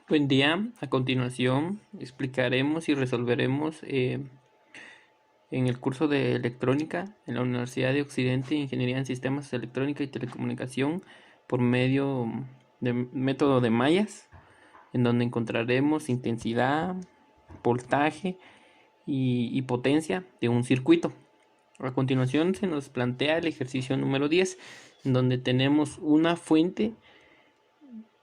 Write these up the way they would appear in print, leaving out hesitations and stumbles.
Buen día. A continuación explicaremos y resolveremos en el curso de electrónica en la Universidad de Occidente, Ingeniería en Sistemas Electrónica y Telecomunicación por medio del método de mallas, en donde encontraremos intensidad, voltaje y potencia de un circuito. A continuación se nos plantea el ejercicio número 10, en donde tenemos una fuente,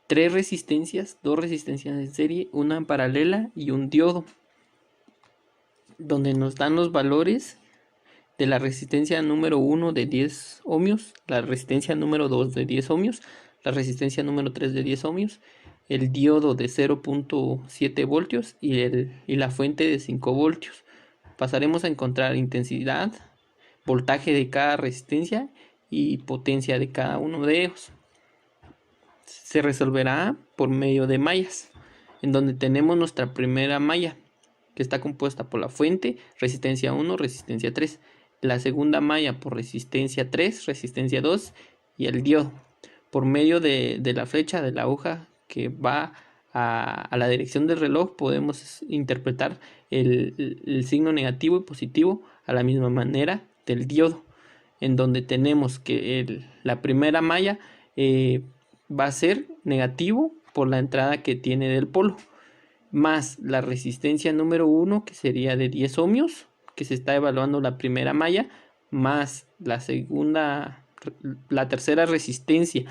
tres resistencias, dos resistencias en serie, una en paralela y un diodo, donde nos dan los valores de la resistencia número 1 de 10 ohmios, la resistencia número 2 de 10 ohmios, la resistencia número 3 de 10 ohmios, el diodo de 0.7 voltios y la fuente de 5 voltios. Pasaremos a encontrar intensidad, voltaje de cada resistencia y potencia de cada uno de ellos. Se resolverá por medio de mallas, en donde tenemos nuestra primera malla, que está compuesta por la fuente, resistencia 1, resistencia 3, la segunda malla por resistencia 3, resistencia 2 y el diodo. Por medio de la flecha de la aguja que va a la dirección del reloj, podemos interpretar el signo negativo y positivo a la misma manera del diodo, en donde tenemos que la primera malla va a ser negativo por la entrada que tiene del polo, más la resistencia número 1, que sería de 10 ohmios, que se está evaluando la primera malla, más la tercera resistencia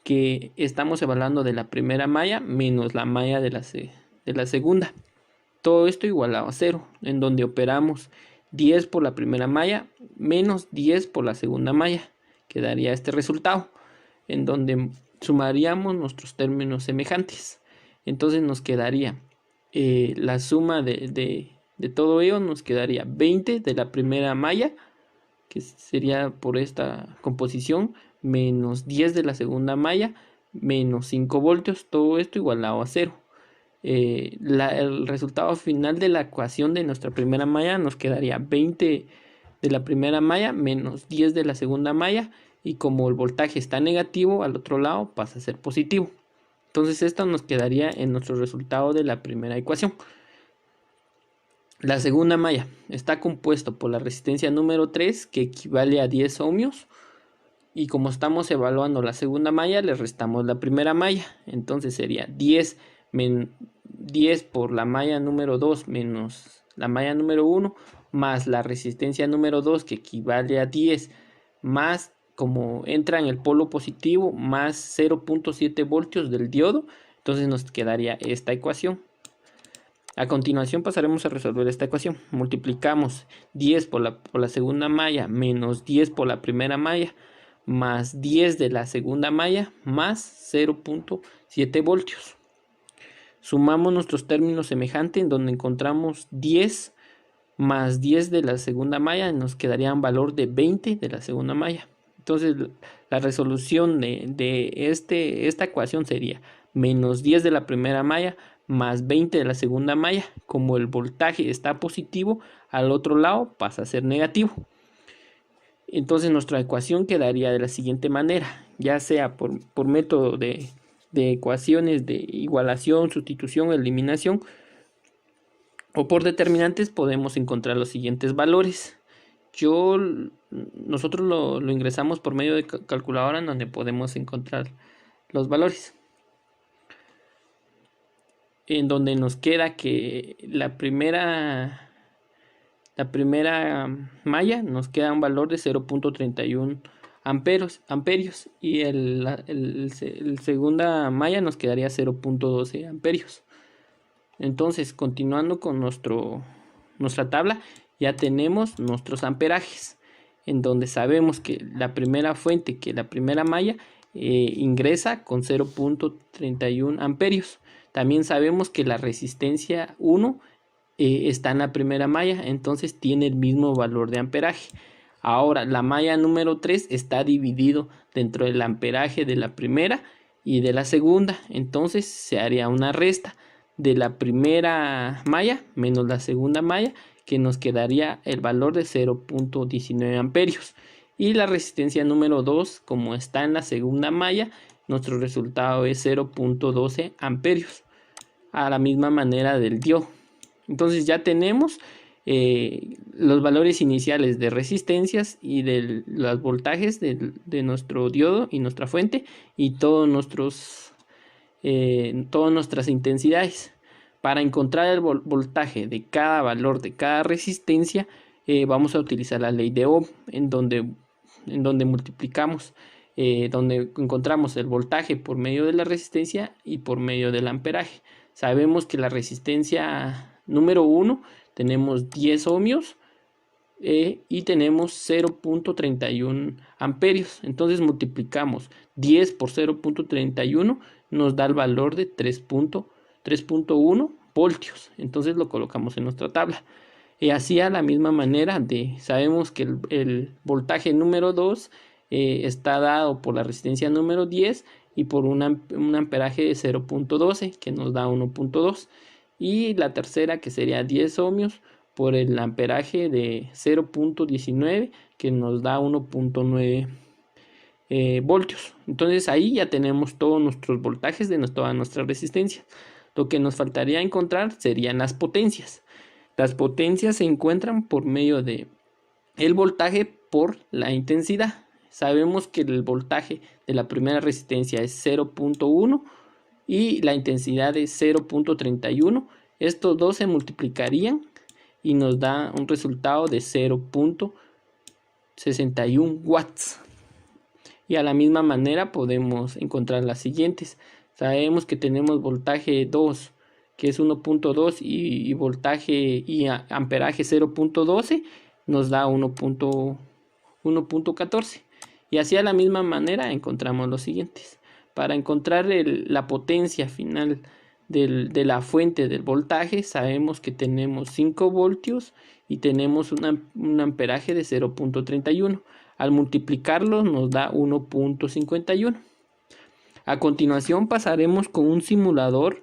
que estamos evaluando de la primera malla, menos la malla de la segunda. Todo esto igualado a 0, en donde operamos 10 por la primera malla menos 10 por la segunda malla, que daría este resultado, en donde sumaríamos nuestros términos semejantes. Entonces nos quedaría la suma de todo ello, nos quedaría 20 de la primera malla, que sería por esta composición, menos 10 de la segunda malla, menos 5 voltios, todo esto igualado a 0. El resultado final de la ecuación de nuestra primera malla nos quedaría 20 de la primera malla menos 10 de la segunda malla, y como el voltaje está negativo, al otro lado pasa a ser positivo. Entonces esto nos quedaría en nuestro resultado de la primera ecuación. La segunda malla está compuesto por la resistencia número 3, que equivale a 10 ohmios, y como estamos evaluando la segunda malla, le restamos la primera malla. Entonces sería 10 por la malla número 2 menos la malla número 1, más la resistencia número 2, que equivale a 10, más, como entra en el polo positivo, más 0.7 voltios del diodo. Entonces nos quedaría esta ecuación. A continuación pasaremos a resolver esta ecuación. Multiplicamos 10 por la segunda malla menos 10 por la primera malla, más 10 de la segunda malla, más 0.7 voltios. Sumamos nuestros términos semejantes, en donde encontramos 10 más 10 de la segunda malla, nos quedaría un valor de 20 de la segunda malla. Entonces la resolución de esta ecuación sería menos 10 de la primera malla más 20 de la segunda malla. Como el voltaje está positivo, al otro lado pasa a ser negativo. Entonces nuestra ecuación quedaría de la siguiente manera, ya sea por método de ecuaciones de igualación, sustitución, eliminación, o por determinantes. Podemos encontrar los siguientes valores. Nosotros lo ingresamos por medio de calculadora, en donde podemos encontrar los valores, en donde nos queda que la primera malla nos queda un valor de 0.31 amperios, y el segunda malla nos quedaría 0.12 amperios. Entonces, continuando con nuestra tabla, ya tenemos nuestros amperajes, en donde sabemos que la primera fuente, que la primera malla ingresa con 0.31 amperios. También sabemos que la resistencia 1 está en la primera malla, entonces tiene el mismo valor de amperaje. Ahora, la malla número 3 está dividido dentro del amperaje de la primera y de la segunda, entonces se haría una resta de la primera malla menos la segunda malla, que nos quedaría el valor de 0.19 amperios. Y la resistencia número 2, como está en la segunda malla, nuestro resultado es 0.12 amperios. a la misma manera del diodo. Entonces ya tenemos los valores iniciales de resistencias y de los voltajes de nuestro diodo y nuestra fuente, y todas nuestras intensidades. Para encontrar el voltaje de cada valor de cada resistencia, vamos a utilizar la ley de Ohm, en donde multiplicamos, donde encontramos el voltaje por medio de la resistencia y por medio del amperaje. Sabemos que la resistencia número 1 tenemos 10 ohmios y tenemos 0.31 amperios. Entonces multiplicamos 10 por 0.31, nos da el valor de 3.1 voltios. Entonces lo colocamos en nuestra tabla. Y así a la misma manera sabemos que el voltaje número 2 está dado por la resistencia número 10 y por un amperaje de 0.12 que nos da 1.2, y la tercera, que sería 10 ohmios, por el amperaje de 0.19 que nos da 1.9 voltios. Entonces ahí ya tenemos todos nuestros voltajes de toda nuestra resistencia. Lo que nos faltaría encontrar serían las potencias. Las potencias se encuentran por medio de el voltaje por la intensidad. Sabemos que el voltaje de la primera resistencia es 0.1 y la intensidad es 0.31. Estos dos se multiplicarían y nos da un resultado de 0.61 watts. Y a la misma manera podemos encontrar las siguientes. Sabemos que tenemos voltaje 2, que es 1.2, y voltaje y amperaje 0.12, nos da 1.14. Y así a la misma manera encontramos los siguientes. Para encontrar la potencia final de la fuente del voltaje, sabemos que tenemos 5 voltios y tenemos un amperaje de 0.31. Al multiplicarlos nos da 1.51. A continuación pasaremos con un simulador,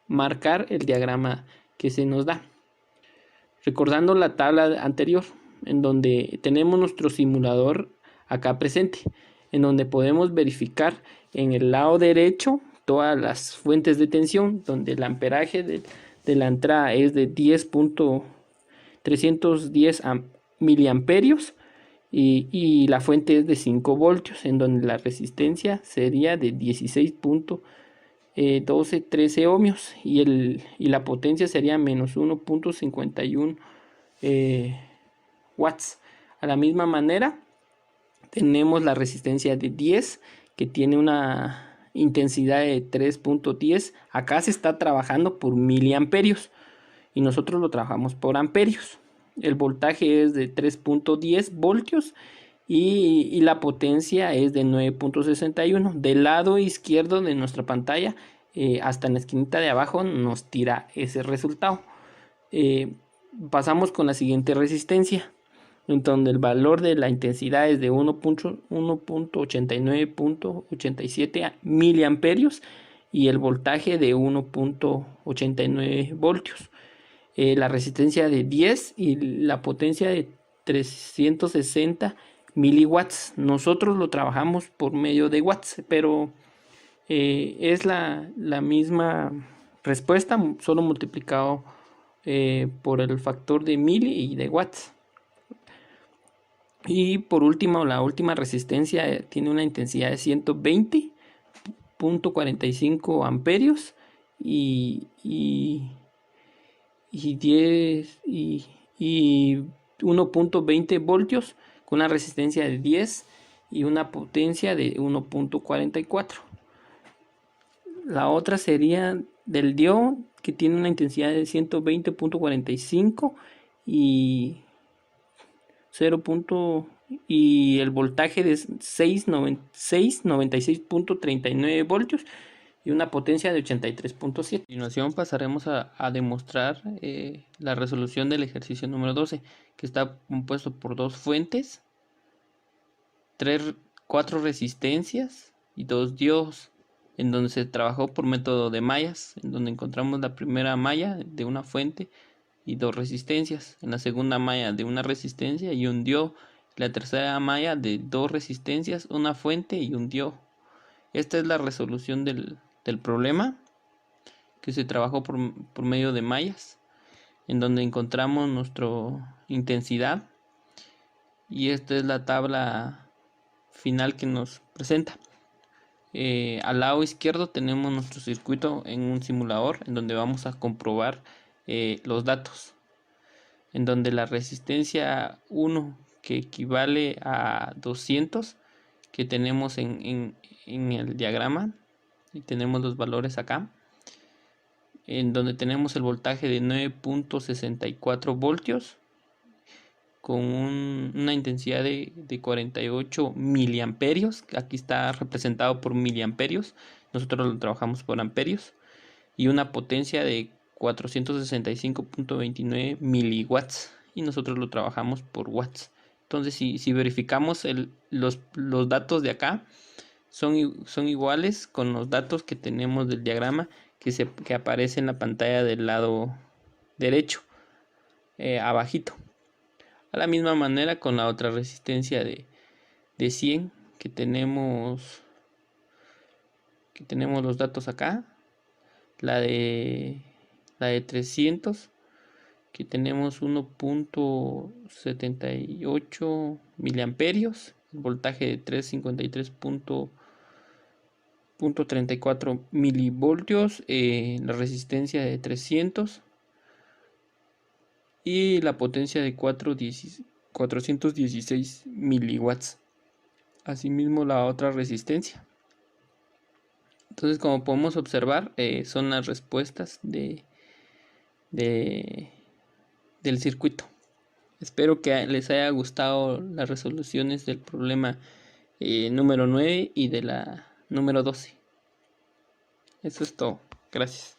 marcar el diagrama que se nos da. Recordando la tabla anterior, en donde tenemos nuestro simulador acá presente, en donde podemos verificar en el lado derecho todas las fuentes de tensión, donde el amperaje de la entrada es de 10.310 miliamperios y la fuente es de 5 voltios, en donde la resistencia sería de 16.13 ohmios y la potencia sería menos 1.51 watts. A la misma manera tenemos la resistencia de 10, que tiene una intensidad de 3.10. Acá se está trabajando por miliamperios y nosotros lo trabajamos por amperios. El voltaje es de 3.10 voltios y la potencia es de 9.61. Del lado izquierdo de nuestra pantalla, hasta en la esquinita de abajo, nos tira ese resultado. Pasamos con la siguiente resistencia, en donde el valor de la intensidad es de 1.89.87 miliamperios y el voltaje de 1.89 voltios. La resistencia de 10 y la potencia de 360 miliwatts. Nosotros lo trabajamos por medio de watts, pero es la misma respuesta, solo multiplicado por el factor de mil y de watts. Y por último, la última resistencia tiene una intensidad de 120.45 amperios y 1.20 voltios, con una resistencia de 10 y una potencia de 1.44. La otra sería del diodo, que tiene una intensidad de 120.45 y 0. y el voltaje de 696.39 voltios y una potencia de 83.7. A continuación pasaremos a demostrar la resolución del ejercicio número 12, que está compuesto por dos fuentes, 4 resistencias y 2 diodos, en donde se trabajó por método de mallas, en donde encontramos la primera malla de una fuente y 2 resistencias, en la segunda malla de una resistencia y un diodo, la tercera malla de 2 resistencias, una fuente y un diodo. Esta es la resolución del problema, que se trabajó por medio de mallas, en donde encontramos nuestra intensidad, y esta es la tabla final que nos presenta. Al lado izquierdo tenemos nuestro circuito en un simulador, en donde vamos a comprobar los datos, en donde la resistencia 1, que equivale a 200, que tenemos en el diagrama, y tenemos los valores acá, en donde tenemos el voltaje de 9.64 voltios con una intensidad de 48 miliamperios. Aquí está representado por miliamperios, nosotros lo trabajamos por amperios, y una potencia de 465.29 miliwatts, y nosotros lo trabajamos por watts. Entonces, si verificamos los datos de acá, son iguales con los datos que tenemos del diagrama que aparece en la pantalla del lado derecho, abajito. A la misma manera con la otra resistencia de 100 que tenemos los datos acá, la de 300, que tenemos 1.78 miliamperios, el voltaje de 353.34 milivoltios, la resistencia de 300 y la potencia de 416 miliwatts. Asimismo la otra resistencia. Entonces, como podemos observar, son las respuestas del circuito. Espero que les haya gustado las resoluciones del problema número 9 y de la número 12. Eso es todo. Gracias.